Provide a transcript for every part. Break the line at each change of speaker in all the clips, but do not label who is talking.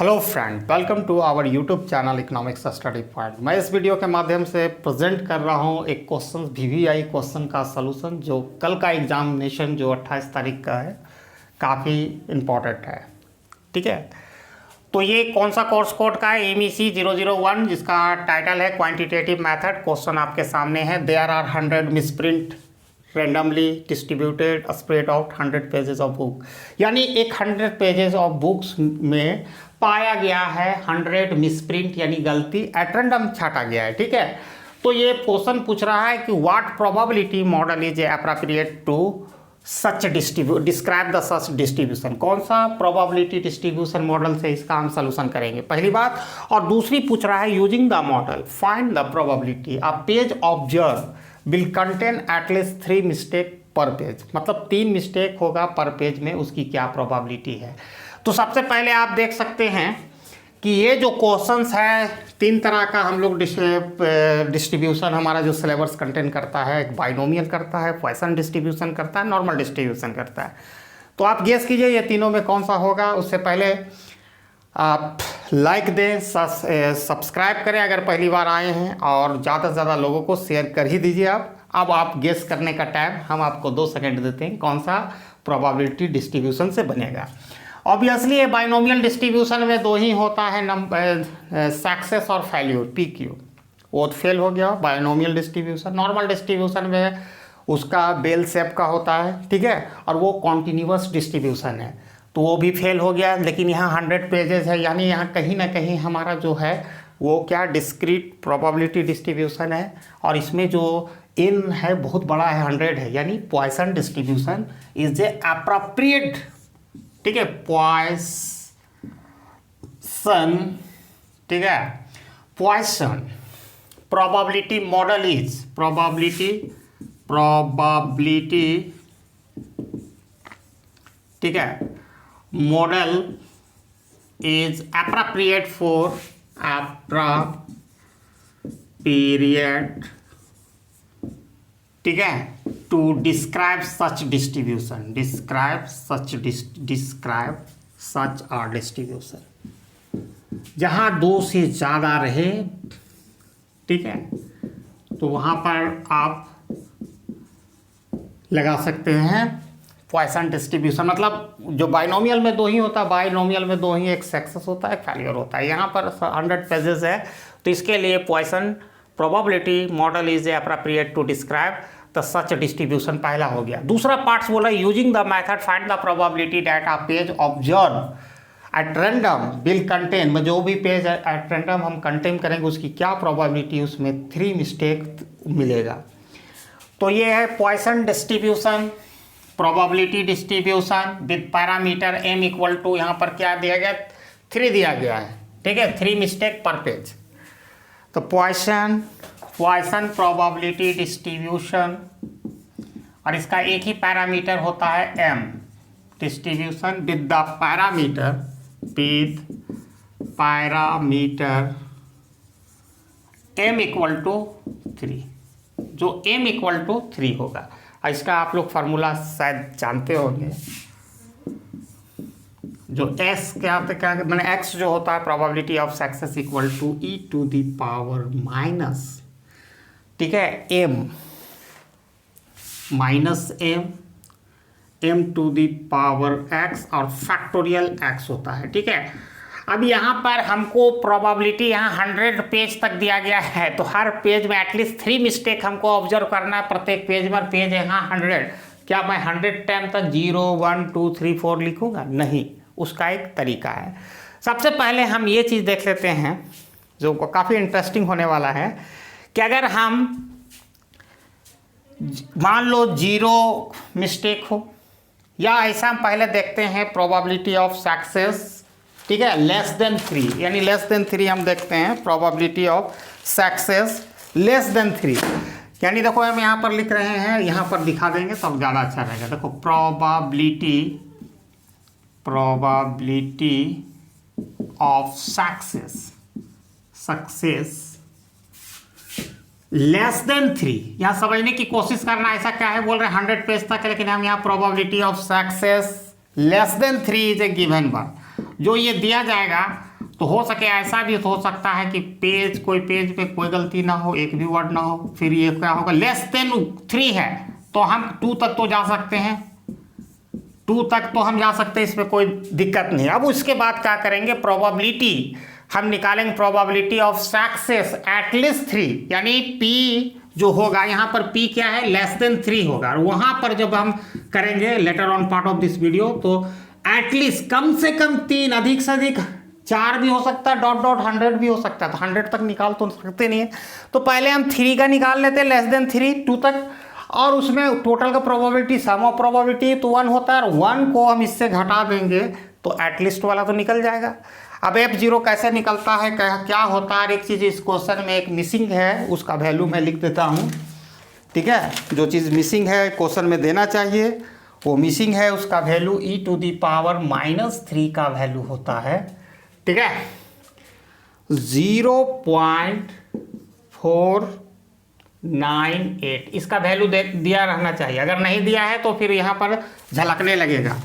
Hello friend, welcome to our YouTube channel economics study point. मैं इस video के माध्यम से प्रेजेंट कर रहा हूं एक क्वेश्चन वीवीआई क्वेश्चन का सलूशन जो कल का एग्जामिनेशन जो 28 तारीख का है काफ़ी इम्पोर्टेंट है। ठीक है, तो ये कौन सा कोर्स कोड का है? MEC 001 जिसका टाइटल है क्वान्टिटेटिव मैथड। क्वेश्चन आपके सामने है। There are 100 misprint randomly distributed spread out 100 pages of book, यानी एक 100 पेजेस ऑफ बुक्स में पाया गया है 100 मिसप्रिंट यानी गलती एट रैंडम छाटा गया है। ठीक है, तो ये क्वेश्चन पूछ रहा है कि what probability model is appropriate to such describe the such distribution. कौन सा प्रोबेबिलिटी डिस्ट्रीब्यूशन मॉडल से इसका हम सोल्यूशन करेंगे, पहली बात। और दूसरी पूछ रहा है using the model find the probability a page observe will contain at least 3 mistake पर पेज, मतलब 3 मिस्टेक होगा पर पेज में, उसकी क्या प्रोबेबिलिटी है। तो सबसे पहले आप देख सकते हैं कि ये जो क्वेश्चंस है 3 तरह का हम लोग डिस्ट्रीब्यूशन हमारा जो सिलेबस कंटेन करता है। एक बाइनोमियल करता है, पॉइसन डिस्ट्रीब्यूशन करता है, नॉर्मल डिस्ट्रीब्यूशन करता है। तो आप गेस कीजिए ये तीनों में कौन सा होगा। उससे पहले आप लाइक दें, सब्सक्राइब करें अगर पहली बार आए हैं, और ज़्यादा से ज़्यादा लोगों को शेयर कर ही दीजिए आप। अब आप गेस करने का टाइम हम आपको 2 सेकंड देते हैं कौन सा प्रोबेबिलिटी डिस्ट्रीब्यूशन से बनेगा। ऑब्वियसली ये बाइनोमियल डिस्ट्रीब्यूशन में 2 ही होता है, सक्सेस और फेल्यूर, PQ। वो फेल हो गया बाइनोमियल डिस्ट्रीब्यूशन। नॉर्मल डिस्ट्रीब्यूशन में उसका बेल शेप का होता है, ठीक है, और वो कॉन्टिन्यूअस डिस्ट्रीब्यूशन है, तो वो भी फेल हो गया। लेकिन यहाँ 100 पेजेस है, यानी यहाँ कहीं ना कहीं हमारा जो है वो क्या डिस्क्रीट प्रोबेबिलिटी डिस्ट्रीब्यूशन है, और इसमें जो n है बहुत बड़ा है, 100 है, यानी Poisson distribution is a appropriate, ठीक है, पॉइसन, ठीक है, Poisson probability model is probability, ठीक है, model is appropriate for appropriate, ठीक है, to describe such distribution, describe such are distribution जहाँ 2 से ज़्यादा रहे, ठीक है, तो वहाँ पर आप लगा सकते हैं पॉइसन डिस्ट्रीब्यूशन। मतलब जो बाइनोमियल में 2 ही होता है, बाइनोमियल में 2 ही, एक सक्सेस होता है, एक फेलियर होता है। यहाँ पर 100 पेजेस है, तो इसके लिए Poisson probability model is appropriate to describe the such distribution पहला हो गया। दूसरा पार्ट्स बोला using the method find the probability that a page observe at random will contain, में जो भी पेज एट रैंडम हम कंटेन करेंगे उसकी क्या प्रोबेबिलिटी, उसमें 3 मिस्टेक मिलेगा। तो ये है Poisson distribution probability distribution with parameter m equal to, यहाँ पर क्या दिया गया, 3 दिया गया है, ठीक है, 3 मिस्टेक पर पेज। तो पॉइसन प्रोबेबिलिटी डिस्ट्रीब्यूशन, और इसका एक ही पैरामीटर होता है m, distribution with the parameter m equal to 3, जो m इक्वल टू 3 होगा। इसका आप लोग फार्मूला शायद जानते होंगे, जो s क्या मैंने x जो होता है probability of success equal to e to the power minus, ठीक है, m minus m to the power x और फैक्टोरियल x होता है, ठीक है। अब यहाँ पर हमको प्रोबेबिलिटी यहाँ 100 पेज तक दिया गया है, तो हर पेज में एटलीस्ट 3 मिस्टेक हमको ऑब्जर्व करना है प्रत्येक पेज में। पेज है यहाँ 100, क्या मैं 100 टाइम तक 0 1 2 3 4 लिखूँगा? नहीं, उसका एक तरीका है। सबसे पहले हम ये चीज़ देख लेते हैं जो काफ़ी इंटरेस्टिंग होने वाला है, कि अगर हम मान लो 0 मिस्टेक हो, या ऐसा हम पहले देखते हैं प्रोबेबिलिटी ऑफ सक्सेस, ठीक है, लेस देन 3, यानी लेस देन 3 हम देखते हैं probability of success less than 3, यानी देखो हम यहाँ पर लिख रहे हैं, यहाँ पर दिखा देंगे तब ज़्यादा अच्छा रहेगा। देखो probability of success less than 3, यहाँ समझने की कोशिश करना। ऐसा क्या है, बोल रहे हैं 100 पेज तक, लेकिन हम यहाँ probability of success less than 3 is a given one, जो ये दिया जाएगा तो हो सके ऐसा भी हो सकता है कि कोई पेज पे कोई गलती ना हो, एक भी वर्ड ना हो। फिर ये क्या होगा, लेस देन 3 है तो हम 2 तक तो जा सकते हैं, 2 तक तो हम जा सकते हैं, इसमें कोई दिक्कत नहीं। अब उसके बाद क्या करेंगे, प्रोबेबिलिटी हम निकालेंगे, प्रोबेबिलिटी ऑफ सक्सेस एटलीस्ट 3, यानी P जो होगा यहाँ पर P क्या है, लेस देन 3 होगा। और वहां पर जब हम करेंगे later on part of this video, तो एटलीस्ट कम से कम 3, अधिक से अधिक 4 भी हो सकता है, डॉट डॉट 100 भी हो सकता है। तो 100 तक निकाल तो सकते नहीं है, तो पहले हम 3 का निकाल लेते हैं, लेस देन 3 2 तक। और उसमें टोटल का प्रोबेबिलिटी, सम ऑफ प्रोबेबिलिटी तो 1 होता है, और 1 को हम इससे घटा देंगे तो एटलीस्ट वाला तो निकल जाएगा। अब F0 कैसे निकलता है, क्या होता है, एक चीज़ इस क्वेश्चन में एक मिसिंग है, उसका वैल्यू मैं लिख देता हूँ। ठीक है, जो चीज़ मिसिंग है क्वेश्चन में देना चाहिए वो मिसिंग है, उसका वैल्यू e⁻³ का वैल्यू होता है। ठीक है, 0.498 इसका वैल्यू दिया रहना चाहिए। अगर नहीं दिया है तो फिर यहाँ पर झलकने लगेगा।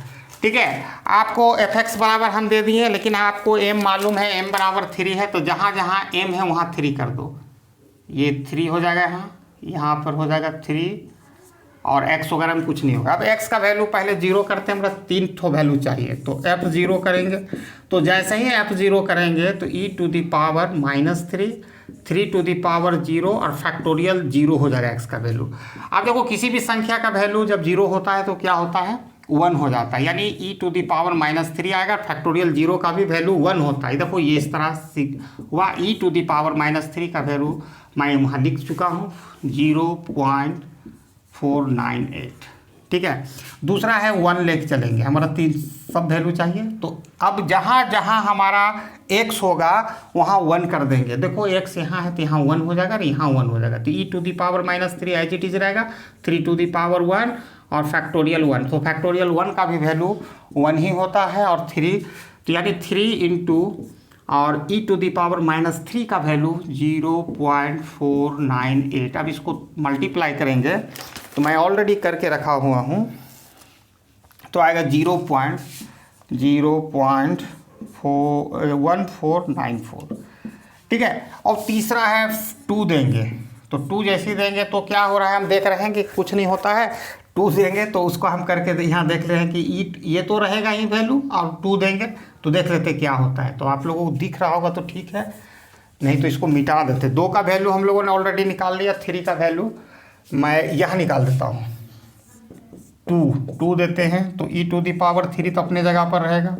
ठीक है, आपको fx बराबर हम दे दिए, लेकिन आपको m मालूम है, m बराबर 3 है, तो जहाँ जहाँ m है वहाँ 3 कर दो। ये 3 हो जाएगा, यहाँ पर हो जाएगा 3, और x वगैरह में कुछ नहीं होगा। अब x का वैल्यू पहले 0 करते हैं, हमारा 3 ठो वैल्यू चाहिए, तो f0 करेंगे। तो जैसे ही f0 करेंगे तो e⁻³ 3 और फैक्टोरियल 0 हो जाएगा x का वैल्यू। अब देखो किसी भी संख्या का वैल्यू जब 0 होता है तो क्या होता है, 1 हो जाता है, यानी e⁻³ आएगा, फैक्टोरियल 0 का भी वैल्यू 1 होता है। देखो ये इस तरह से हुआ, e⁻³ का वैल्यू मैं वहाँ लिख चुका हूँ 0.498। ठीक है, दूसरा है 1 लेके चलेंगे, हमारा 3 सब वैल्यू चाहिए। तो अब जहाँ जहाँ हमारा x होगा वहाँ 1 कर देंगे। देखो x यहाँ है तो यहाँ 1 हो जाएगा, यहाँ 1 हो जाएगा, तो e⁻³ एज इट इज रहेगा 3⁻1 और फैक्टोरियल 1। तो फैक्टोरियल 1 का भी वैल्यू 1 ही होता है, और 3, तो यानी 3 इंटू और e⁻³ का वैल्यू 0.498। अब इसको मल्टीप्लाई करेंगे, तो मैं ऑलरेडी करके रखा हुआ हूँ, तो आएगा 0.1494। ठीक है, और तीसरा है 2 देंगे, तो 2 जैसे देंगे तो क्या हो रहा है, हम देख रहे हैं कि कुछ नहीं होता है। 2 देंगे तो उसको हम करके यहाँ देख रहे हैं कि ये तो रहेगा ही वैल्यू, और 2 देंगे तो देख लेते क्या होता है। तो आप लोगों को दिख रहा होगा तो ठीक है, नहीं तो इसको मिटा देते। 2 का वैल्यू हम लोगों ने ऑलरेडी निकाल लिया, 3 का वैल्यू मैं यहाँ निकाल देता हूँ, 2 देते हैं, तो e⁻³ तो अपने जगह पर रहेगा।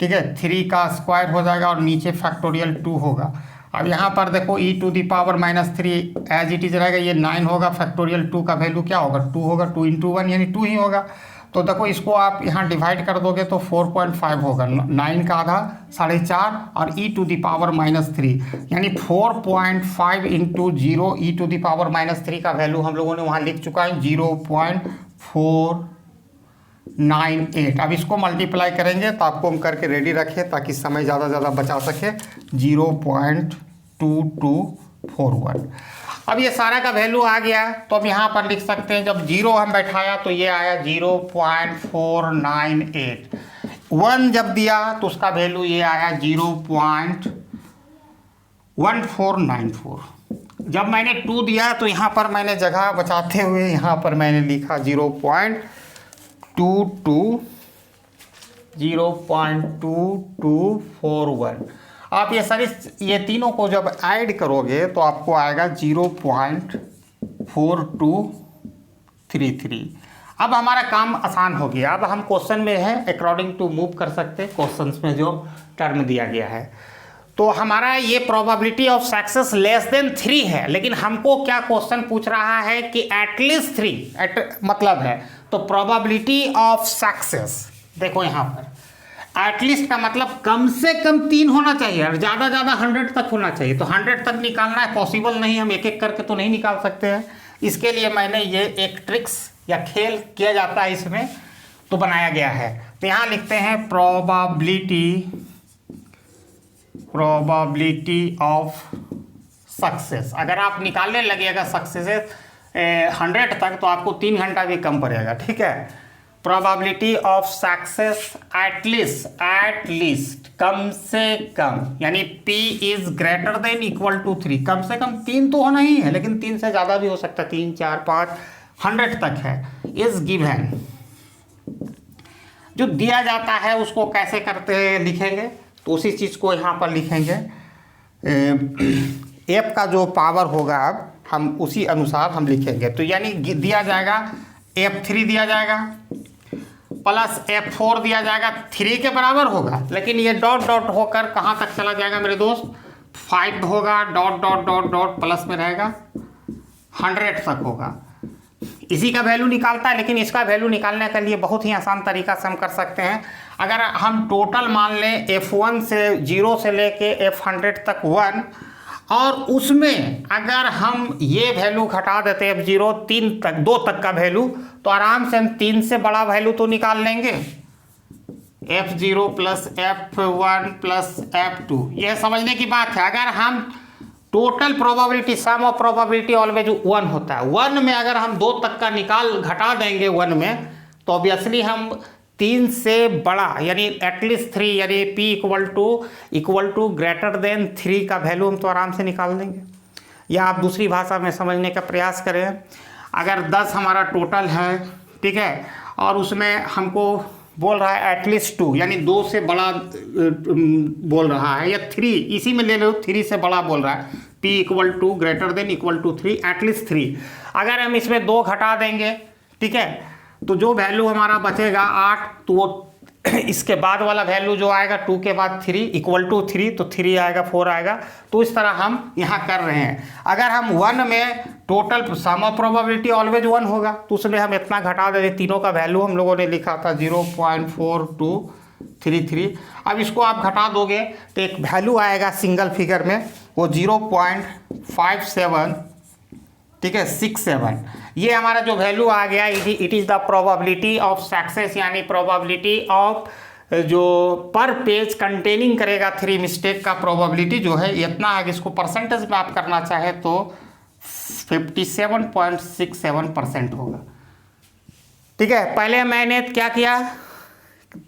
ठीक है, 3 का स्क्वायर हो जाएगा और नीचे फैक्टोरियल 2 होगा। अब यहाँ पर देखो e⁻³ एज इट इज रहेगा, ये 9 होगा, फैक्टोरियल 2 का वैल्यू क्या होगा, 2 होगा, 2 इंटू 1 यानी 2 ही होगा। तो देखो इसको आप यहाँ डिवाइड कर दोगे तो 4.5 होगा, 9 का आधा 4.5 और e⁻³ यानी 4.5 इंटू 0 e⁻³ का वैल्यू हम लोगों ने वहाँ लिख चुका है 0.498। अब इसको मल्टीप्लाई करेंगे तो आपको हम करके रेडी रखें ताकि समय ज़्यादा बचा सके, 0.2241। अब ये सारा का वैल्यू आ गया, तो अब यहाँ पर लिख सकते हैं, जब 0 हम बैठाया तो ये आया 0.498। 1 जब दिया तो उसका वैल्यू ये आया 0.1494। जब मैंने 2 दिया तो यहाँ पर मैंने जगह बचाते हुए यहाँ पर मैंने लिखा 0.2241। आप ये तीनों को जब ऐड करोगे तो आपको आएगा 0.4233। अब हमारा काम आसान हो गया। अब हम क्वेश्चन में है अकॉर्डिंग टू मूव कर सकते हैं, क्वेश्चन में जो टर्म दिया गया है। तो हमारा ये probability of success less than 3 है, लेकिन हमको क्या क्वेश्चन पूछ रहा है कि एटलीस्ट 3 मतलब है। तो प्रोबेबिलिटी ऑफ सक्सेस देखो यहाँ पर एटलीस्ट का मतलब कम से कम 3 होना चाहिए और ज़्यादा 100 तक होना चाहिए। तो 100 तक निकालना है, पॉसिबल नहीं, हम एक एक करके तो नहीं निकाल सकते हैं। इसके लिए मैंने ये एक ट्रिक्स या खेल किया जाता है इसमें, तो बनाया गया है। तो यहाँ लिखते हैं प्रोबेबिलिटी ऑफ सक्सेस। अगर आप निकालने लगेगा सक्सेस 100 तक तो आपको 3 घंटा भी कम पड़ेगा। ठीक है, probability of success at least कम से कम, यानी P is greater than equal to 3, कम से कम 3 तो होना ही है, लेकिन 3 से ज़्यादा भी हो सकता है, 3, 4, 5, 100 तक है, इज गिवन। जो दिया जाता है उसको कैसे करते हैं लिखेंगे, तो उसी चीज़ को यहाँ पर लिखेंगे। एफ का जो पावर होगा अब हम उसी अनुसार हम लिखेंगे। तो यानी दिया जाएगा F3 दिया जाएगा प्लस F4 दिया जाएगा, 3 के बराबर होगा, लेकिन ये डॉट डॉट होकर कहाँ तक चला जाएगा मेरे दोस्त, 5 होगा, dot dot dot dot plus में रहेगा 100 तक होगा। इसी का वैल्यू निकालता है, लेकिन इसका वैल्यू निकालने के लिए बहुत ही आसान तरीका से हम कर सकते हैं। अगर हम टोटल मान लें F1 से 0 से लेके F100 तक 1, और उसमें अगर हम ये वैल्यू घटा देते F0 3 तक 2 तक का वैल्यू, तो आराम से हम 3 से बड़ा वैल्यू तो निकाल लेंगे, F0 plus F1 plus F2। यह समझने की बात है। अगर हम total probability, sum of probability always 1 होता है, 1 में अगर हम 2 तक का घटा देंगे 1 में, तो ऑब्वियसली हम 3 से बड़ा यानी एटलीस्ट 3 यानी P equal to greater than 3 का वैल्यू हम तो आराम से निकाल देंगे। या आप दूसरी भाषा में समझने का प्रयास करें, अगर 10 हमारा टोटल है, ठीक है, और उसमें हमको बोल रहा है एटलीस्ट 2 यानी 2 से बड़ा बोल रहा है, या 3 इसी में ले लो, 3 से बड़ा बोल रहा है, P equal to greater than equal to 3 at least 3। अगर हम इसमें 2 घटा देंगे, ठीक है, तो जो वैल्यू हमारा बचेगा 8, तो वो इसके बाद वाला वैल्यू जो आएगा 2 के बाद 3 इक्वल टू 3, तो 3 आएगा, 4 आएगा। तो इस तरह हम यहाँ कर रहे हैं। अगर हम 1 में total sum of probability always 1 होगा, तो उसमें हम इतना घटा देते, तीनों का वैल्यू हम लोगों ने लिखा था 0.4233। अब इसको आप घटा दोगे तो एक वैल्यू आएगा सिंगल फिगर में, वो 0.57, ठीक है, 67। ये हमारा जो वैल्यू आ गया, it is the probability of success, यानी प्रोबेबिलिटी ऑफ जो पर पेज कंटेनिंग करेगा 3 मिस्टेक का प्रोबेबिलिटी जो है इतना है। इसको परसेंटेज में आप करना चाहे तो 57.67% होगा, ठीक है। पहले मैंने क्या किया,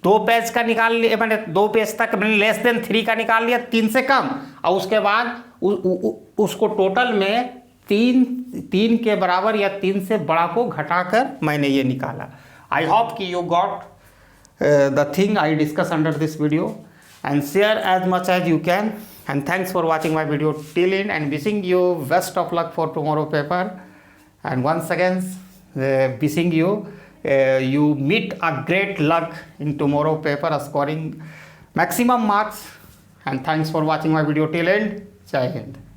2 पेज का निकाल लिया, मैंने 2 पेज तक मैंने लेस देन 3 का निकाल लिया, 3 से कम, और उसके बाद उसको टोटल में 3 के बराबर या 3 से बड़ा को घटाकर मैंने ये निकाला। आई होप कि you got the thing I discuss under this video, and share as much as you can, and thanks for watching my video till in, and wishing you best of luck for tomorrow paper, and once again wishing you meet a great luck in tomorrow paper scoring maximum marks, and thanks for watching my video till end. Jai Hind.